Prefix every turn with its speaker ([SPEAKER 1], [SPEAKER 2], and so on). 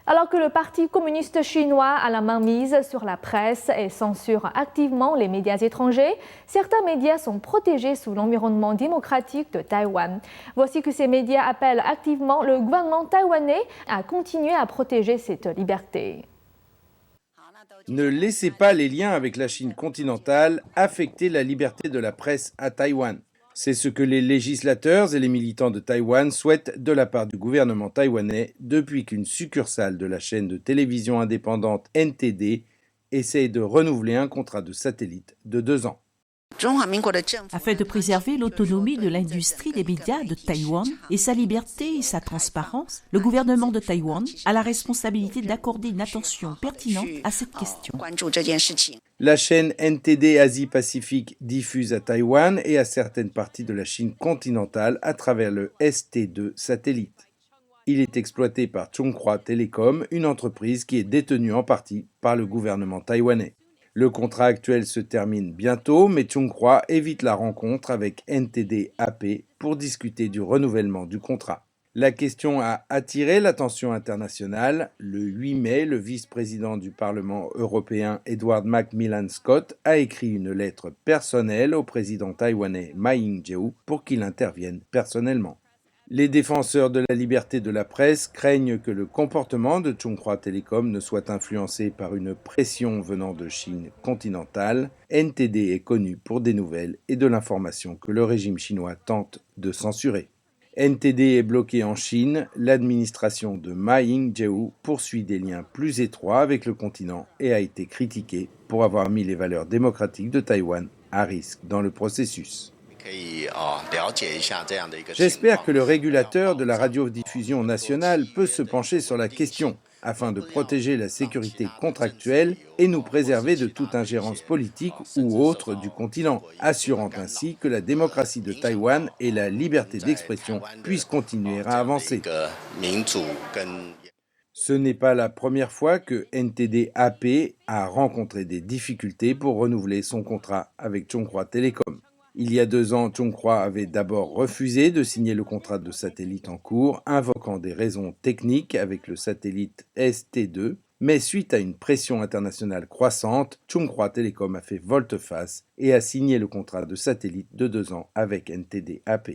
[SPEAKER 1] Alors que le Parti communiste chinois a la main mise sur la presse et censure activement les médias étrangers, certains médias sont protégés sous l'environnement démocratique de Taïwan. Voici que ces médias appellent activement le gouvernement taïwanais à continuer à protéger cette liberté.
[SPEAKER 2] Ne laissez pas les liens avec la Chine continentale affecter la liberté de la presse à Taïwan. C'est ce que les législateurs et les militants de Taïwan souhaitent de la part du gouvernement taïwanais depuis qu'une succursale de la chaîne de télévision indépendante NTD essaye de renouveler un contrat de satellite de 2 ans.
[SPEAKER 3] Afin de préserver l'autonomie de l'industrie des médias de Taïwan et sa liberté et sa transparence, le gouvernement de Taïwan a la responsabilité d'accorder une attention pertinente à cette question.
[SPEAKER 2] La chaîne NTD Asie-Pacifique diffuse à Taïwan et à certaines parties de la Chine continentale à travers le ST2 satellite. Il est exploité par Chunghwa Telecom, une entreprise qui est détenue en partie par le gouvernement taïwanais. Le contrat actuel se termine bientôt, mais Chunghwa évite la rencontre avec NTD AP pour discuter du renouvellement du contrat. La question a attiré l'attention internationale. Le 8 mai, le vice-président du Parlement européen Edward Macmillan Scott a écrit une lettre personnelle au président taïwanais Ma Ying-jeou pour qu'il intervienne personnellement. Les défenseurs de la liberté de la presse craignent que le comportement de Chunghwa Telecom ne soit influencé par une pression venant de Chine continentale. NTD est connu pour des nouvelles et de l'information que le régime chinois tente de censurer. NTD est bloqué en Chine. L'administration de Ma Ying-jeou poursuit des liens plus étroits avec le continent et a été critiquée pour avoir mis les valeurs démocratiques de Taïwan à risque dans le processus. J'espère que le régulateur de la radiodiffusion nationale peut se pencher sur la question afin de protéger la sécurité contractuelle et nous préserver de toute ingérence politique ou autre du continent, assurant ainsi que la démocratie de Taïwan et la liberté d'expression puissent continuer à avancer. Ce n'est pas la première fois que NTD AP a rencontré des difficultés pour renouveler son contrat avec Chunghwa Telecom. Il y a 2 ans, Chunghwa avait d'abord refusé de signer le contrat de satellite en cours, invoquant des raisons techniques avec le satellite ST2, mais suite à une pression internationale croissante, Chunghwa Telecom a fait volte-face et a signé le contrat de satellite de 2 ans avec NTD AP.